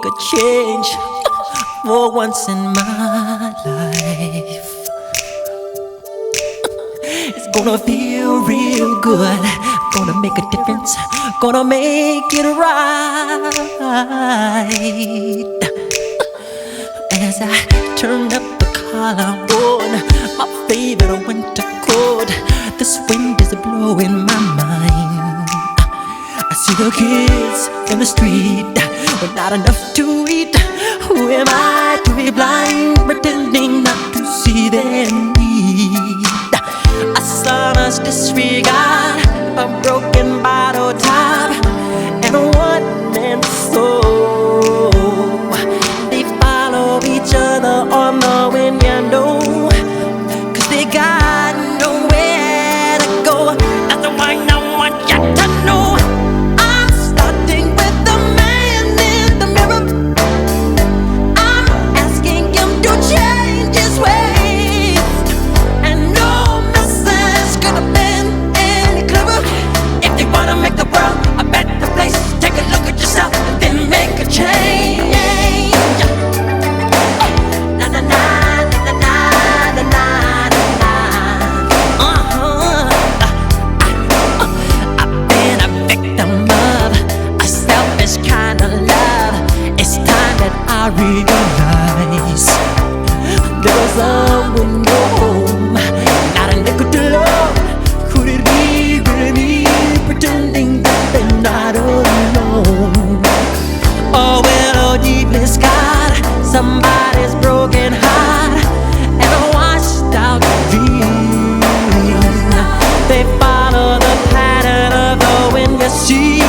a change for once in my life. It's gonna feel real good, gonna make a difference, gonna make it right. As I turn up the collar on my favorite winter coat, this wind is blowing my mind. I see the kids in the street with not enough to eat. Who am I to be blind, pretending not to see their need? A sonorous disregard, a broken bottle top, and a one-man soul. They follow each other on the wind, you know, 'cause they got nowhere to go. That's the one I want you to know. I'm starting with the man in the mirror. I'm asking him to change his ways, and no message could have been any clearer. If you wanna make the world a better place, take a look at yourself and then make a change. Na na na na na na na na. I've been a victim of a selfish kind of love. It's time that I realize there was someone home, not a nickel to love. Could it be really me, pretending that they're not alone? Oh well, oh deeply scarred, somebody's broken heart and a washed out dream. They follow the pattern of the wind, you see.